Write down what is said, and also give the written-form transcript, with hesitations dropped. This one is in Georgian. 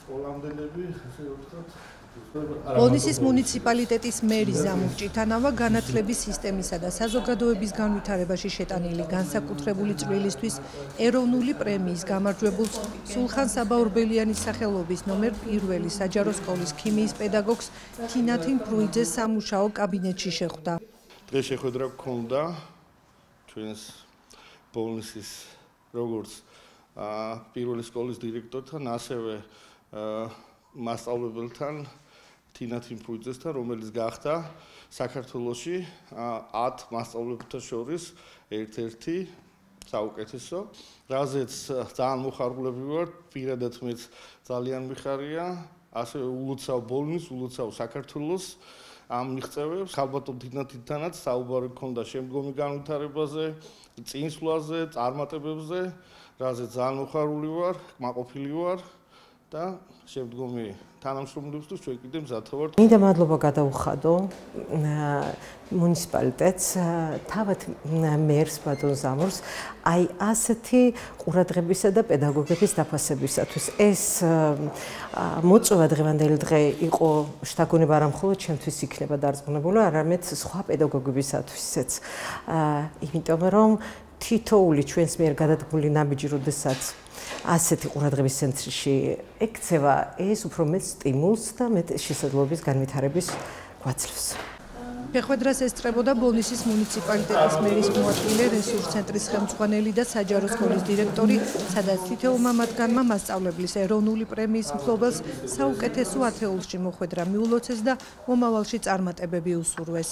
სკოლამდელები, ესე ვთქვათ, ბოლნისის მუნიციპალიტეტის მერის ზამუჭიტანავა განათლების სისტემისა და საზოგადოების განვითარებაში შეტანილი განსაკუთრებული წვლილისთვის ეროვნული პრემიის გამარჯვებულს სულხან საბაურბელიანის სახელობის ნომერ 1 საჯარო სკოლის ქიმიის პედაგოგს თინათინ ფრუიძეს სამუშაო კაბინეტში შეხვდა. დღეს შეხვედრა გქონდა ჩვენს ბოლნისის როგორც პირველი სკოლის დირექტორთან, ასევე მასწავლებელთან თინათინ ფრუიძესთან, რომელიც გახდა საქართველოში 10 მასწავლებელთა შორის ერთ-ერთი საუკეთესო, რაზეც ძალიან მოხარულები ვარ, პირადად მეც ძალიან მიხარია, ასევე ულოცავ ბოლნის, ულოცავ საქართველოს ამ მიღწევებს. ხალბატონ თინათინთანაც საუბარი გქონდა შემდგომი განვითარებაზე, წინსვლაზე, წარმატებებზე, რაზეც ძალიან მოხარული ვარ, კმაყოფილი ვარ და შემდგომი თანამშრომლებისთვის ჩვენ კიდევ მზად ვართ. მინდა მადლობა გადაუხადო მუნიციპალიტეტს, თავად მერს ბატონ ზამურს, აი ასეთი ყურადღებისა და პედაგოგების დაფასებისათვის. ეს მოწვევა დღევანდელი დღე იყო შთაგონება არა მხოლოდ ჩემთვის იქნება დარწმუნებული, არამედ სხვა პედაგოგებისათვისაც. იმიტომ რომ თითოეული ჩვენს მიერ გადადგმული ნაბიჯი, როდესაც ასეთი ყურადღების ცენტრში ექცევა, ეს უფრო მეტ სტიმულს და მეტ შესაძლებლობის განვითარების გვაძლევს. შეხვედრას ესწრებოდა ბოლნისის მუნიციპალიტეტის მერის მოადგილე, რესურს ცენტრის ხელმძღვანელი და საჯარო სკოლის დირექტორი, სადაც თითოეულმა მათგანმა მასწავლებლის ეროვნული პრემიის მფლობელს საუკეთესო ათეულში მოხვედრა მიულოცეს და მომავალში წარმატებები უსურვეს.